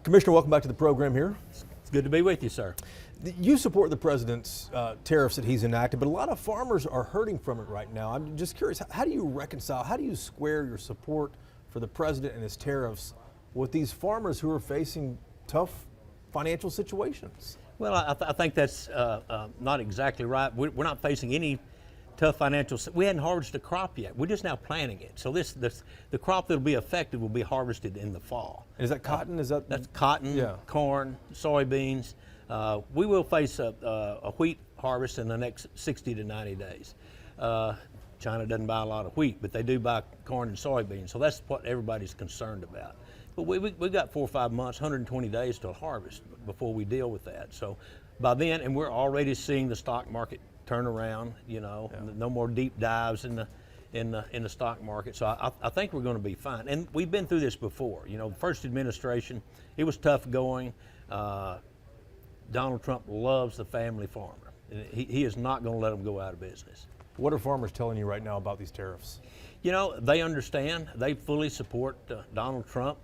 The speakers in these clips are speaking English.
Commissioner, welcome back to the program here. It's good to be with you, sir. You support the president's tariffs that he's enacted, but a lot of farmers are hurting from it right now. I'm just curious, how do you reconcile, how do you square your support for the president and his tariffs with these farmers who are facing tough financial situations? Well, I think that's not exactly right. We're not facing any tough financial. We hadn't harvested the crop yet. We're just now planting it. So the crop that'll be affected will be harvested in the fall. Is that cotton? That's cotton, yeah. Corn, soybeans. We will face a wheat harvest in the next 60 to 90 days. China doesn't buy a lot of wheat, but they do buy corn and soybeans. So that's what everybody's concerned about. But we've got 4 or 5 months, 120 days to harvest before we deal with that. So by then, and we're already seeing the stock market turn around, you know, yeah. No more deep dives in the stock market. So I think we're going to be fine. And we've been through this before. You know, the first administration, it was tough going. Donald Trump loves the family farmer. He is not going to let them go out of business. What are farmers telling you right now about these tariffs? You know, they understand. They fully support Donald Trump.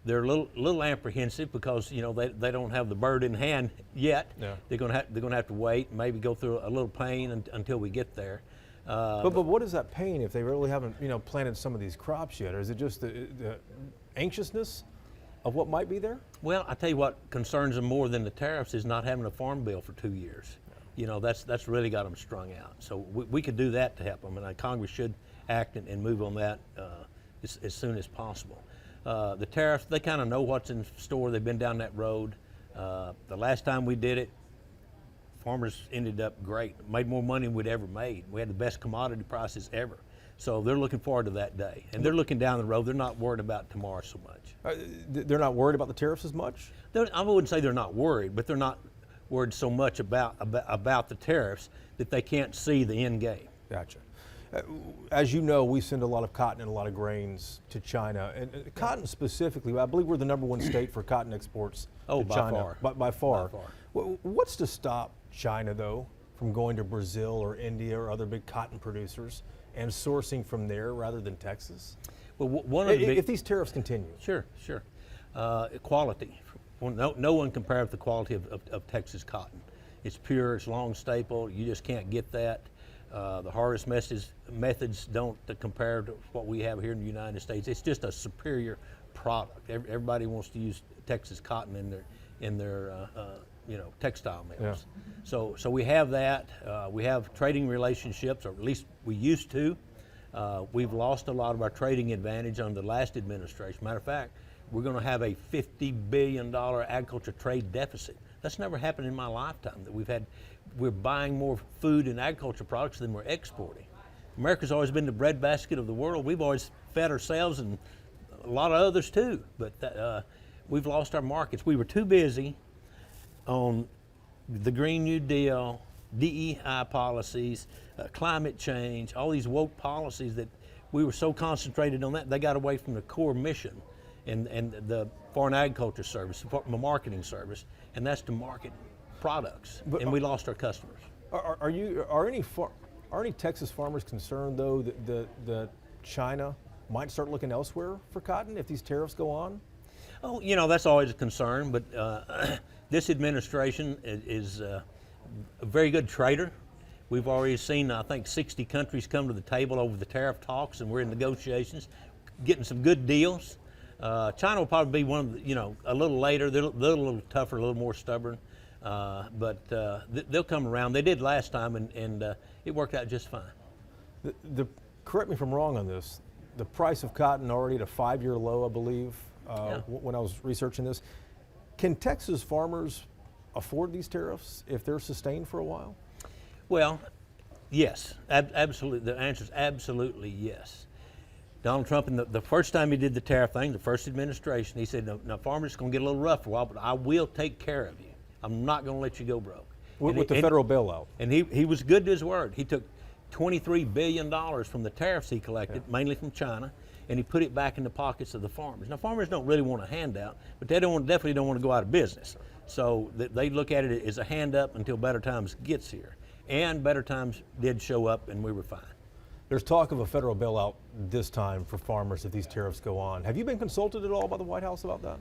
They're a little apprehensive because, you know, they don't have the bird in hand yet. Yeah. They're going to have to wait, maybe go through a little pain until we get there. But what is that pain if they really haven't, you know, planted some of these crops yet? Or is it just the anxiousness of what might be there? Well, I tell you what concerns them more than the tariffs is not having a farm bill for 2 years. You know, that's really got them strung out. So we could do that to help them, and Congress should act and move on that as soon as possible. The tariffs, they kind of know what's in store. They've been down that road. The last time we did it, farmers ended up great, made more money than we'd ever made. We had the best commodity prices ever. So they're looking forward to that day. And they're looking down the road. They're not worried about tomorrow so much. They're not worried about the tariffs as much? I wouldn't say they're not worried, but they're not worried so much about the tariffs that they can't see the end game. Gotcha. As you know, we send a lot of cotton and a lot of grains to China. And cotton specifically, I believe we're the #1 state for cotton exports to China. By far. What's to stop China, though, from going to Brazil or India or other big cotton producers and sourcing from there rather than Texas? Well, if these tariffs continue. Sure. Quality. No one compares the quality of Texas cotton. It's pure, it's long staple, you just can't get that. The harvest methods don't compare to what we have here in the United States. It's just a superior product. Everybody wants to use Texas cotton in their you know, textile mills. Yeah. So we have that. We have trading relationships, or at least we used to. We've lost a lot of our trading advantage under the last administration. Matter of fact, we're going to have a $50 billion agriculture trade deficit. That's never happened in my lifetime. We're buying more food and agriculture products than we're exporting. America's always been the breadbasket of the world. We've always fed ourselves and a lot of others too, but we've lost our markets. We were too busy on the Green New Deal, DEI policies, climate change, all these woke policies that we were so concentrated on that, they got away from the core mission and the Foreign Agriculture Service, the marketing service, and that's to market products, and we lost our customers. Are any Texas farmers concerned, though, that China might start looking elsewhere for cotton if these tariffs go on? Oh, you know, that's always a concern, but this administration is a very good trader. We've already seen, I think, 60 countries come to the table over the tariff talks, and we're in negotiations, getting some good deals. China will probably be one of the, you know, a little later. They're a little tougher, a little more stubborn, but they'll come around. They did last time, and it worked out just fine. Correct me if I'm wrong on this. The price of cotton already at a 5-year low, I believe, when I was researching this. Can Texas farmers afford these tariffs if they're sustained for a while? Well, yes, absolutely. The answer is absolutely yes. Donald Trump, the first time he did the tariff thing, the first administration, he said, no, farmers are going to get a little rough for a while, but I will take care of you. I'm not going to let you go broke. With the federal bailout. And he was good to his word. He took $23 billion from the tariffs he collected, mainly from China, and he put it back in the pockets of the farmers. Now, farmers don't really want a handout, but they definitely don't want to go out of business. So they look at it as a hand up until better times gets here. And better times did show up, and we were fine. There's talk of a federal bailout this time for farmers if these tariffs go on. Have you been consulted at all by the White House about that?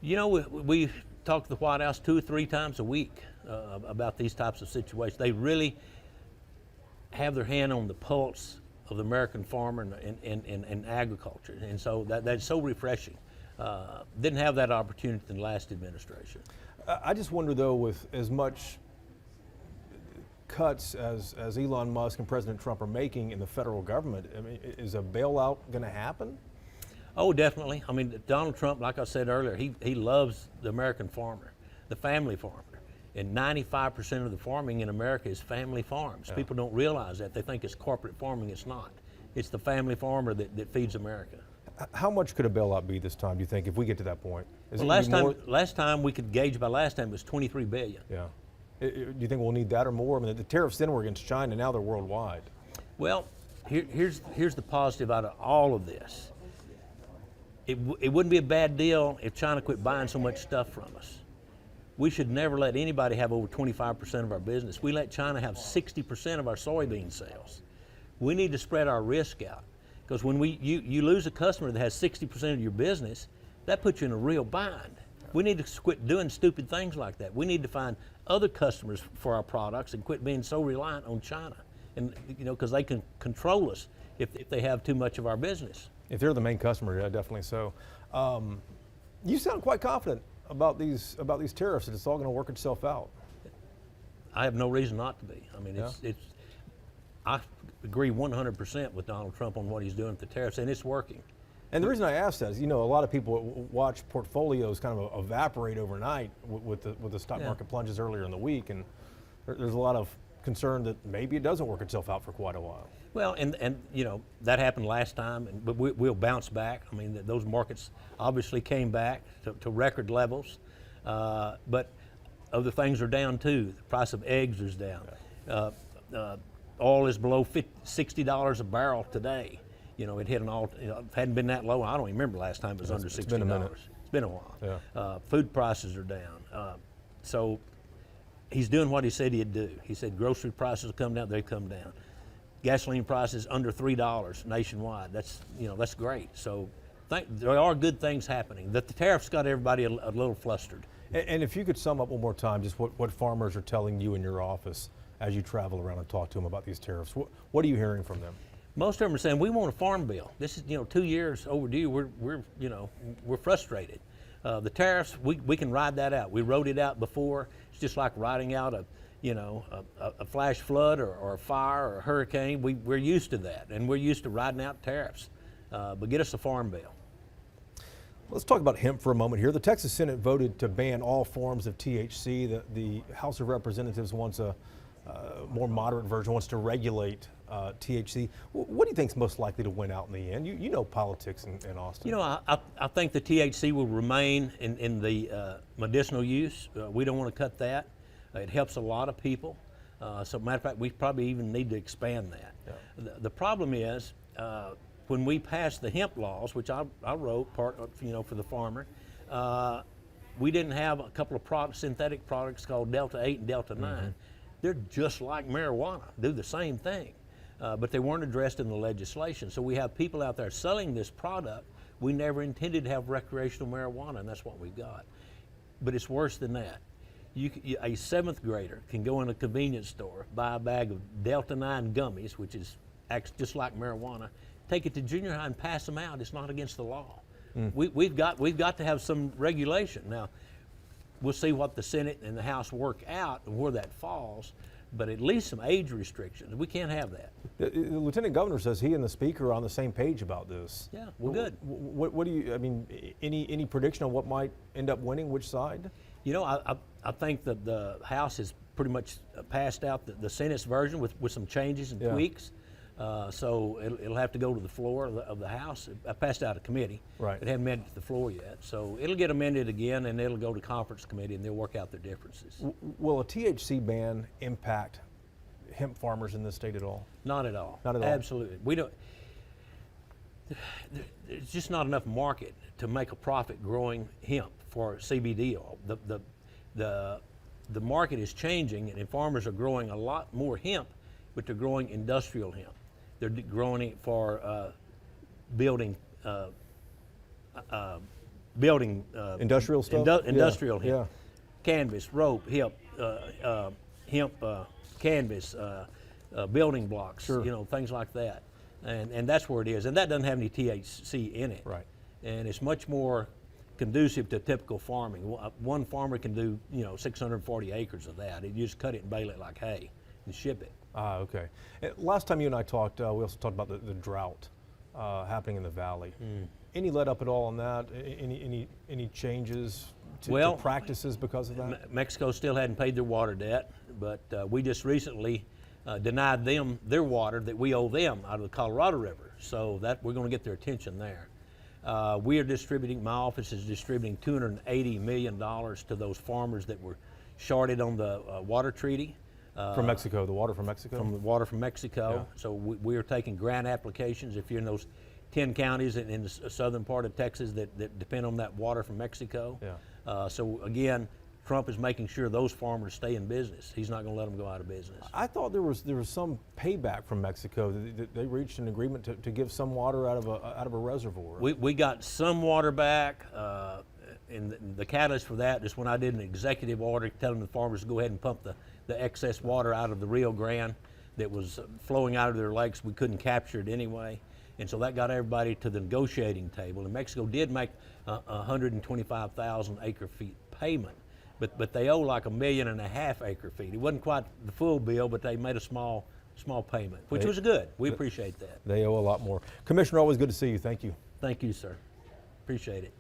You know, we talk to the White House 2 or 3 times a week about these types of situations. They really have their hand on the pulse of the American farmer and agriculture, and so that's so refreshing. Didn't have that opportunity in the last administration. I just wonder, though, with as much cuts as Elon Musk and President Trump are making in the federal government, I mean, is a bailout going to happen? Oh, definitely. I mean, Donald Trump, like I said earlier, he loves the American farmer, the family farmer. And 95% of the farming in America is family farms. Yeah. People don't realize that. They think it's corporate farming. It's not. It's the family farmer that feeds America. How much could a bailout be this time, do you think, if we get to that point? Well, last time we could gauge by last time it was $23 billion. Yeah. Do you think we'll need that or more? I mean, the tariffs then were against China, now they're worldwide. Well, here's the positive out of all of this. It wouldn't be a bad deal if China quit buying so much stuff from us. We should never let anybody have over 25% of our business. We let China have 60% of our soybean sales. We need to spread our risk out, because when you lose a customer that has 60% of your business, that puts you in a real bind. We need to quit doing stupid things like that. We need to find other customers for our products and quit being so reliant on China, and because they can control us if they have too much of our business. If they're the main customer, yeah, definitely so. You sound quite confident about these tariffs, that it's all going to work itself out. I have no reason not to be. I mean, I agree 100% with Donald Trump on what he's doing with the tariffs, and it's working. And the reason I ask that is, a lot of people watch portfolios kind of evaporate overnight with the stock market plunges earlier in the week, and there's a lot of concern that maybe it doesn't work itself out for quite a while. Well, and that happened last time, but we'll bounce back. I mean, those markets obviously came back to record levels, but other things are down too. The price of eggs is down. Yeah. Oil is below $60 a barrel today. It hit it hadn't been that low. I don't even remember last time it was under $60. It's been a minute. It's been a while. Yeah. Food prices are down. So he's doing what he said he'd do. He said grocery prices will come down. They come down. Gasoline prices under $3 nationwide. That's great. So there are good things happening. The tariffs got everybody a little flustered. And if you could sum up one more time just what farmers are telling you in your office as you travel around and talk to them about these tariffs, what are you hearing from them? Most of them are saying, we want a farm bill. This is 2 years overdue. We're frustrated. The tariffs, we can ride that out. We wrote it out before. It's just like riding out a flash flood or a fire or a hurricane. We're used to that, and we're used to riding out tariffs. But get us a farm bill. Let's talk about hemp for a moment here. The Texas Senate voted to ban all forms of THC. The House of Representatives wants a more moderate version, wants to regulate THC. What do you think is most likely to win out in the end? You know politics in Austin. I think the THC will remain in the medicinal use. We don't want to cut that. It helps a lot of people. So matter of fact, we probably even need to expand that. Yeah. The problem is when we passed the hemp laws, which I wrote part of, for the farmer, we didn't have a couple of synthetic products called Delta 8 and Delta 9. Mm-hmm. They're just like marijuana, do the same thing, but they weren't addressed in the legislation. So we have people out there selling this product. We never intended to have recreational marijuana, and that's what we got. But it's worse than that. A 7th grader can go in a convenience store, buy a bag of Delta 9 gummies, which acts just like marijuana, take it to junior high and pass them out. It's not against the law. Mm. We've got to have some regulation. Now, we'll see what the Senate and the House work out and where that falls, but at least some age restrictions. We can't have that. The Lieutenant Governor says he and the Speaker are on the same page about this. Yeah, well, good. What do you, any prediction on what might end up winning, which side? I think that the House has pretty much passed out the Senate's version with some changes and tweaks. So it'll have to go to the floor of the House. I passed out a committee. Right. It hasn't made it to the floor yet. So it'll get amended again, and it'll go to conference committee, and they'll work out their differences. Will a THC ban impact hemp farmers in this state at all? Not at all. Not at all? Absolutely. We don't. There's just not enough market to make a profit growing hemp for CBD oil. The market is changing, and farmers are growing a lot more hemp, but they're growing industrial hemp. They're growing it for building building. Industrial stuff? Industrial hemp. Yeah. Canvas, rope, hemp, canvas, building blocks, Sure. things like that. And that's where it is. And that doesn't have any THC in it. Right. And it's much more conducive to typical farming. One farmer can do, 640 acres of that. You just cut it and bale it like hay and ship it. Ah, okay. Last time you and I talked, we also talked about the drought happening in the valley. Any let up at all on that? Any changes to practices because of that? Mexico still hadn't paid their water debt, but we just recently denied them their water that we owe them out of the Colorado River. So that we're going to get their attention there. We are distributing, my office is distributing $280 million to those farmers that were shorted on the water treaty. From Mexico, the water from Mexico? From the water from Mexico. Yeah. So we are taking grant applications. If you're in those 10 counties in the southern part of Texas that depend on that water from Mexico. Yeah. So again, Trump is making sure those farmers stay in business. He's not going to let them go out of business. I thought there was some payback from Mexico. They reached an agreement to give some water out of a reservoir. We got some water back. And the catalyst for that is when I did an executive order telling the farmers to go ahead and pump the excess water out of the Rio Grande that was flowing out of their lakes. We couldn't capture it anyway. And so that got everybody to the negotiating table. And Mexico did make 125,000 acre feet payment, but they owe like 1.5 million acre feet. It wasn't quite the full bill, but they made a small payment, which was good. We appreciate that. They owe a lot more. Commissioner, always good to see you. Thank you. Thank you, sir. Appreciate it.